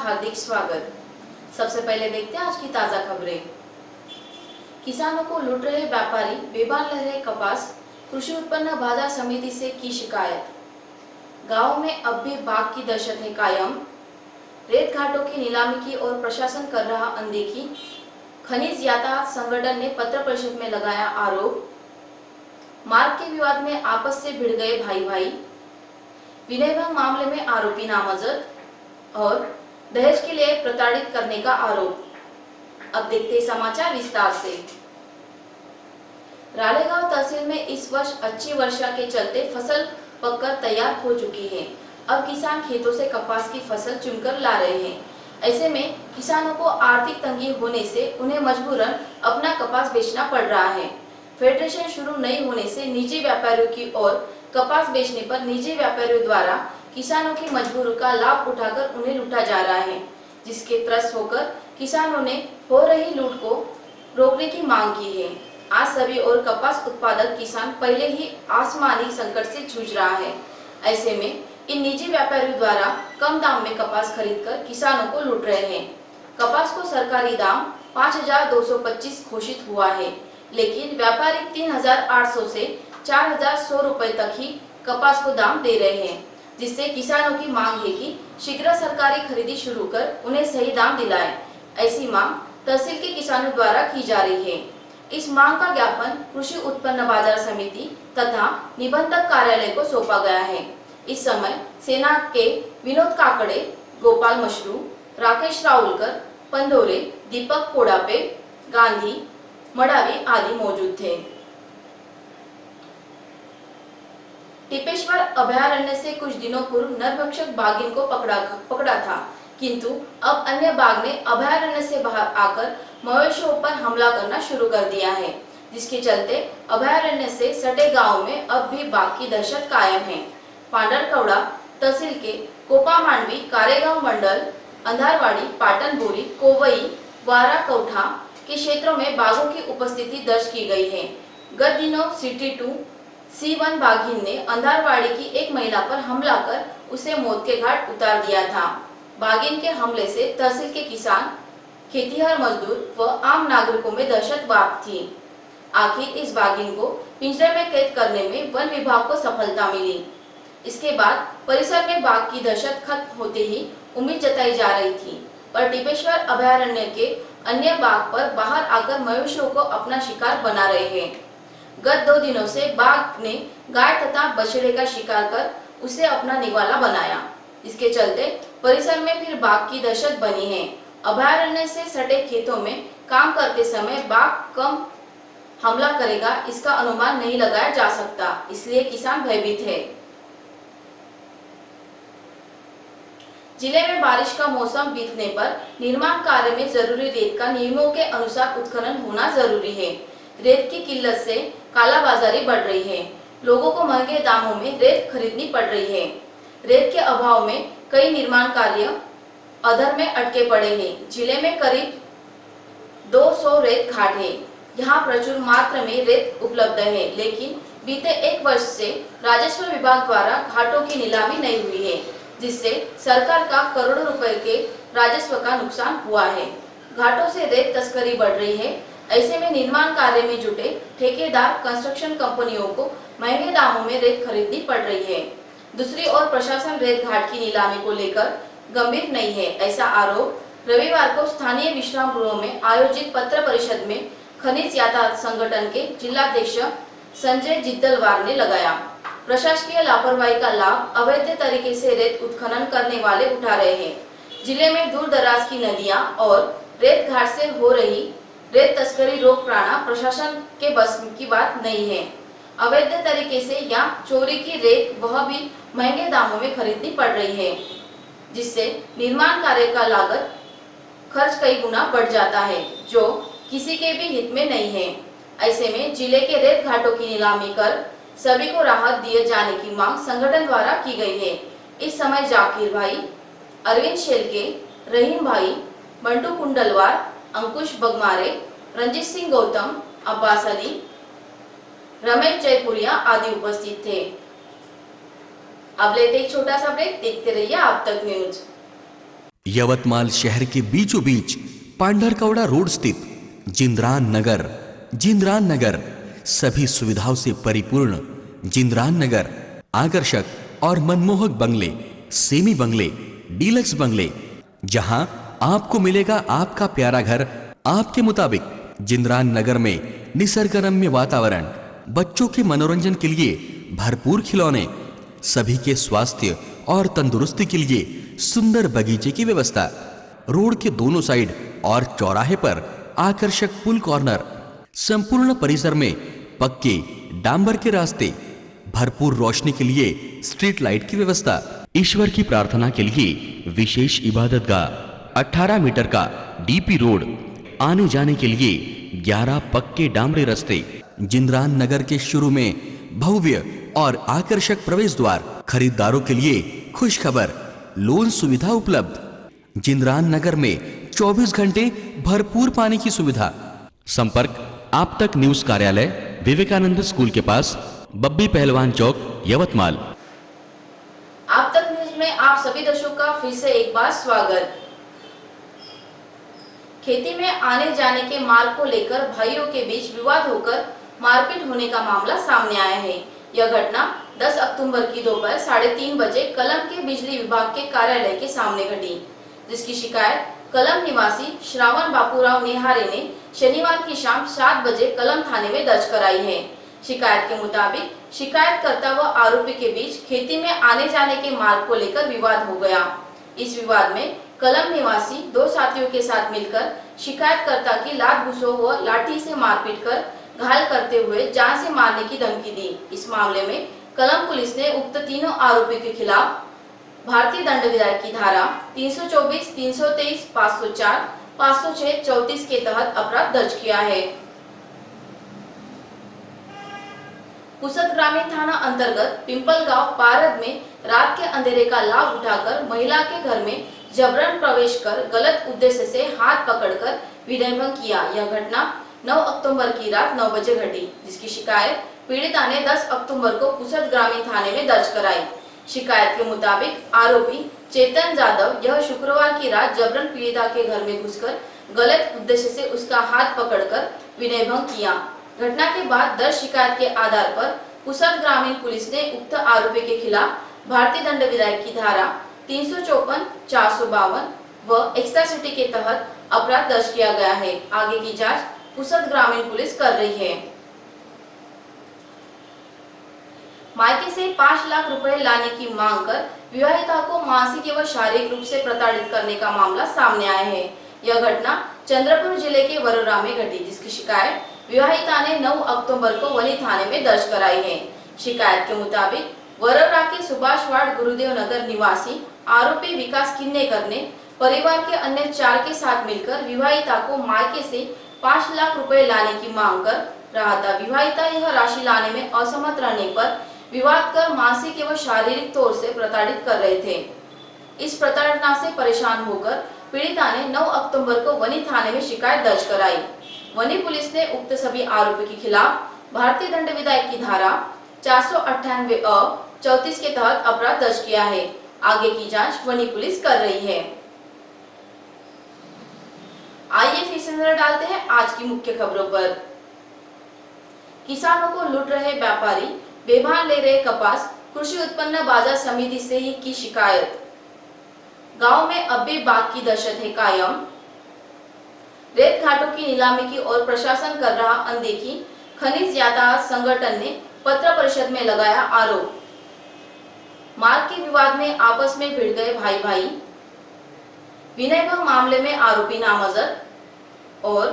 हार्दिक स्वागत। सबसे पहले देखते हैं आज की ताजा खबरें। किसानों को लूट रहे व्यापारी, बेबान ले रहे कपास, कृषि उत्पन्न बाजार समिति से की शिकायत। गांवों में अब भी बाघ की दहशत है कायम। रेत घाटों की नीलामी की और प्रशासन कर रहा अनदेखी। खनिज यातायात संगठन ने पत्र परिषद में लगाया आरोप। मार्ग के विवाद में आपस से भिड़ गए भाई भाई। विनयभंग मामले में आरोपी नामजद और दहेज के लिए प्रताड़ित करने का आरोप। अब देखते हैं समाचार विस्तार से। रालेगांव तहसील में इस वर्ष अच्छी वर्षा के चलते फसल पककर तैयार हो चुकी है। अब किसान खेतों से कपास की फसल चुनकर ला रहे हैं। ऐसे में किसानों को आर्थिक तंगी होने से उन्हें मजबूरन अपना कपास बेचना पड़ रहा है। फेडरेशन शुरू नहीं होने से निजी व्यापारियों की ओर कपास बेचने पर निजी व्यापारियों द्वारा किसानों की मजबूरी का लाभ उठाकर उन्हें लूटा जा रहा है, जिसके त्रस्त होकर किसानों ने हो रही लूट को रोकने की मांग की है। आज सभी और कपास उत्पादक किसान पहले ही आसमानी संकट से जूझ रहा है। ऐसे में इन निजी व्यापारियों द्वारा कम दाम में कपास खरीदकर किसानों को लूट रहे हैं। कपास को सरकारी दाम 5,225 घोषित हुआ है, लेकिन व्यापारी 3,800 से 4,100 रुपए तक ही कपास को दाम दे रहे हैं, जिससे किसानों की मांग है कि शीघ्र सरकारी खरीदी शुरू कर उन्हें सही दाम दिलाए। ऐसी मांग तहसील के किसानों द्वारा की जा रही है। इस मांग का ज्ञापन कृषि उत्पन्न बाजार समिति तथा निबंधक कार्यालय को सौंपा गया है। इस समय सेना के विनोद काकड़े, गोपाल मशरू, राकेश राहुलकर, पंदोरे, दीपक कोड़ापे, गांधी मडावी आदि मौजूद थे। टिपेश्वर अभयारण्य से कुछ दिनों पूर्व नरभक्षक बाघिन को पकड़ा था, किंतु अब अन्य बाघ ने अभयारण्य से बाहर आकर मवेशियों पर हमला करना शुरू कर दिया है, जिसके चलते अभयारण्य से सटे गांव में अब भी बाघ की दहशत कायम है। पांडरकौड़ा तहसील के कोपा मांडवी, कारेगांव मंडल, अंधारवाड़ी, पाटनपुरी, कोवई, वारा कौठा के क्षेत्रों में बाघों की उपस्थिति दर्ज की गई है। गत दिनों सिटी 2 C1 बाघिन ने अंधारवाड़ी की एक महिला पर हमला कर उसे मौत के घाट उतार दिया था। बाघिन के हमले से तहसील के किसान, खेतीहर मजदूर व आम नागरिकों में दहशत व्याप्त थी। आखिर इस बाघिन को पिंजरे में कैद करने में वन विभाग को सफलता मिली। इसके बाद परिसर में बाघ की दहशत खत्म होते ही उम्मीद जताई जा रही थी, पर टिपेश्वर अभयारण्य के अन्य बाघ पर बाहर आकर मवेशियों को अपना शिकार बना रहे हैं। गत 2 दिनों से बाघ ने गाय तथा बछड़े का शिकार कर उसे अपना निवाला बनाया। इसके चलते परिसर में फिर बाघ की दहशत बनी है। अभयारण्य से सटे खेतों में काम करते समय बाघ कम हमला करेगा, इसका अनुमान नहीं लगाया जा सकता, इसलिए किसान भयभीत है। जिले में बारिश का मौसम बीतने पर निर्माण कार्य में जरूरी रेत का नियमों के अनुसार उत्खनन होना जरूरी है। रेत की किल्लत से कालाबाजारी बढ़ रही है। लोगों को महंगे दामों में रेत खरीदनी पड़ रही है। रेत के अभाव में कई निर्माण कार्य अधर में अटके पड़े हैं। जिले में करीब 200 रेत घाट है। यहाँ प्रचुर मात्रा में रेत उपलब्ध है, लेकिन बीते 1 वर्ष से राजस्व विभाग द्वारा घाटों की नीलामी नहीं हुई है, जिससे सरकार का करोड़ों रुपए के राजस्व का नुकसान हुआ है। घाटों से रेत तस्करी बढ़ रही है। ऐसे में निर्माण कार्य में जुटे ठेकेदार कंस्ट्रक्शन कंपनियों को महंगे दामों में रेत खरीदनी पड़ रही है। दूसरी ओर प्रशासन रेत घाट की नीलामी को लेकर गंभीर नहीं है, ऐसा आरोप रविवार को स्थानीय विश्राम गृहों में आयोजित पत्र परिषद में खनिज यातायात संगठन के जिलाध्यक्ष संजय जिद्दलवार ने लगाया। प्रशासकीय लापरवाही का लाभ अवैध तरीके से रेत उत्खनन करने वाले उठा रहे हैं। जिले में दूर दराज की नदियां और रेत घाट से हो रही रेत तस्करी रोक पाना प्रशासन के बस की बात नहीं है। अवैध तरीके से या चोरी की रेत वह भी महंगे दामों में खरीदनी पड़ रही है, जिससे निर्माण कार्य का लागत खर्च कई गुना बढ़ जाता है, जो किसी के भी हित में नहीं है। ऐसे में जिले के रेत घाटों की नीलामी कर सभी को राहत दिए जाने की मांग संगठन द्वारा की गई है। इस समय जाकिर भाई, अरविंद शेलके, रहीम भाई, मंटू कुंडलवार, अंकुश बगमारे, रंजीत सिंह गौतम, अब्बास अली, रमेश जयपुरिया आदि उपस्थित थे। अब लेते एक छोटा सा ब्रेक, देखते रहिए आप तक न्यूज। यवतमाल शहर के बीचों बीच पांढरकवड़ा रोड स्थित जिंद्रान नगर सभी सुविधाओं से परिपूर्ण जिंद्रान नगर आकर्षक और मनमोहक बंगले, सेमी बंगले, डीलक्स बंगले, जहां आपको मिलेगा आपका प्यारा घर आपके मुताबिक। जिंद्रान नगर में निसर्गरम्य वातावरण, बच्चों के मनोरंजन के लिए भरपूर खिलौने, सभी के स्वास्थ्य और तंदुरुस्ती के लिए सुंदर बगीचे की व्यवस्था, रोड के दोनों साइड और चौराहे पर आकर्षक पुल कॉर्नर, संपूर्ण परिसर में पक्के डांबर के रास्ते, भरपूर रोशनी के लिए स्ट्रीट लाइट की व्यवस्था, ईश्वर की प्रार्थना के लिए विशेष इबादतगाह, 18 मीटर का डीपी रोड, आने जाने के लिए 11 पक्के डामरे रास्ते, जिंद्रान नगर के शुरू में भव्य और आकर्षक प्रवेश द्वार, खरीदारों के लिए खुश खबर, लोन सुविधा उपलब्ध। जिंद्रान नगर में 24 घंटे भरपूर पानी की सुविधा। संपर्क आप तक न्यूज कार्यालय, विवेकानंद स्कूल के पास, बब्बी पहलवान चौक, यवतमाल। आप तक न्यूज में आप सभी दर्शकों का फिर से एक बार स्वागत। खेती में आने जाने के मार्ग को लेकर भाइयों के बीच विवाद होकर मारपीट होने का मामला सामने आया है। यह घटना 10 अक्टूबर की दोपहर 3:30 बजे कलम के बिजली विभाग के कार्यालय के सामने घटी, जिसकी शिकायत कलम निवासी श्रावण बापूराव नेहारे ने शनिवार की शाम 7 बजे कलम थाने में दर्ज कराई है। शिकायत के मुताबिक शिकायतकर्ता व आरोपी के बीच खेती में आने जाने के मार्ग को लेकर विवाद हो गया। इस विवाद में कलम निवासी 2 साथियों के साथ मिलकर शिकायतकर्ता की लात घुसो व लाठी से मारपीट कर घायल करते हुए जान से मारने की धमकी दी। इस मामले में कलम पुलिस ने उक्त तीनों आरोपी के खिलाफ भारतीय दंड विधान की धारा 324, 323, 504, 506, 34 के तहत अपराध दर्ज किया है। पुसद ग्रामीण थाना अंतर्गत पिंपलगांव पारद में रात के अंधेरे का लाभ उठाकर महिला के घर में जबरन प्रवेश कर गलत उद्देश्य से हाथ पकड़कर विनयभंग किया। यह घटना 9 अक्टूबर की रात 9 बजे घटी, जिसकी शिकायत पीड़िता ने 10 अक्टूबर को पुसद ग्रामीण थाने में दर्ज कराई। शिकायत के मुताबिक आरोपी चेतन जाधव यह शुक्रवार की रात जबरन पीड़िता के घर में घुसकर गलत उद्देश्य से उसका हाथ पकड़कर विनयभंग किया। घटना के बाद दर्ज शिकायत के आधार पर पुसद ग्रामीण पुलिस ने उक्त आरोपी के खिलाफ भारतीय दंड विधान की धारा 354, 452 व एक्स्ट्रासिटी के तहत अपराध दर्ज किया गया है। आगे की जांच पुसद ग्रामीण पुलिस कर रही है। मायके से 5 लाख रुपए लाने की मांग कर विवाहिता को मानसिक एवं शारीरिक रूप से प्रताड़ित करने का मामला सामने आया है। यह घटना चंद्रपुर जिले के वरोरा में घटी, जिसकी शिकायत विवाहिता ने 9 अक्टूबर को वनी थाने में दर्ज कराई है। शिकायत के मुताबिक वरोरा के सुभाष वार्ड गुरुदेव नगर निवासी आरोपी विकास किन्नेकर ने परिवार के अन्य 4 के साथ मिलकर विवाहिता को मायके से 5 लाख रुपए लाने की मांग कर रहा था। विवाहिता यह राशि लाने में असमर्थ रहने पर विवाद कर मानसिक एवं शारीरिक तौर से प्रताड़ित कर रहे थे। इस प्रताड़ना से परेशान होकर पीड़िता ने 9 अक्टूबर को वनी थाने में शिकायत दर्ज कराई। वनी पुलिस ने उक्त सभी आरोपी के खिलाफ भारतीय दंड विधान की धारा 498 अ 34 के तहत अपराध दर्ज किया है। आगे की जांच वनी पुलिस कर रही है। आइए फिर से नजर डालते हैं आज की मुख्य खबरों पर। किसानों को लूट रहे व्यापारी, बेभान ले रहे कपास, कृषि उत्पन्न बाजार समिति से ही की शिकायत। गांव में अब भी बाघ की दहशत है कायम। रेत घाटों की नीलामी की ओर प्रशासन कर रहा अनदेखी, खनिज यातायात संगठन ने पत्र परिषद में लगाया आरोप। मार्ग के विवाद में आपस में भिड़ गए भाई भाई, विनयभंग मामले में आरोपी नामजद और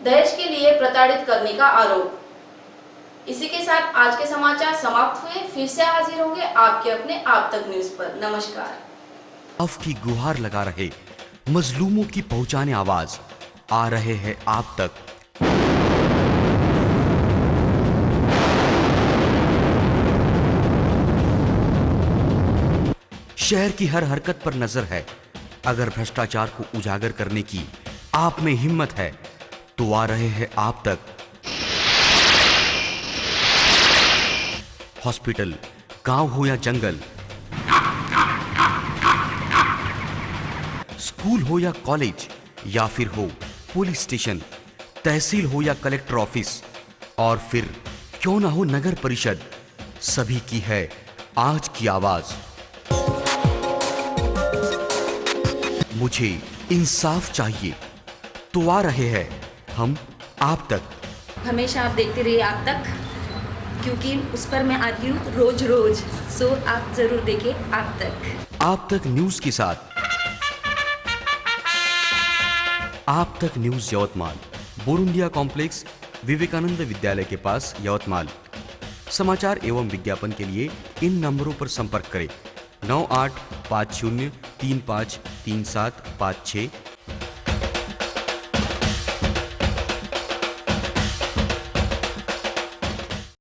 दहेज के लिए प्रताड़ित करने का आरोप। इसी के साथ आज के समाचार समाप्त हुए। फिर से हाजिर होंगे आपके अपने आप तक न्यूज पर। नमस्कार। अफ की गुहार लगा रहे मजलूमों की पहुंचाने आवाज आ रहे हैं आप तक। शहर की हर हरकत पर नजर है। अगर भ्रष्टाचार को उजागर करने की आप में हिम्मत है तो आ रहे हैं आप तक। हॉस्पिटल, गांव हो या जंगल, स्कूल हो या कॉलेज, या फिर हो पुलिस स्टेशन, तहसील हो या कलेक्टर ऑफिस, और फिर क्यों ना हो नगर परिषद, सभी की है आज की आवाज। मुझे इंसाफ चाहिए, तो आ रहे हैं हम आप तक। हमेशा आप देखते रहिए आप तक, क्योंकि उस पर मैं आती हूँ रोज रोज। सो आप जरूर देखें आप तक न्यूज के साथ। आप तक न्यूज यवतमाल, बोरुंडिया कॉम्प्लेक्स, विवेकानंद विद्यालय के पास यवतमाल। समाचार एवं विज्ञापन के लिए इन नंबरों पर संपर्क करें: 9850353756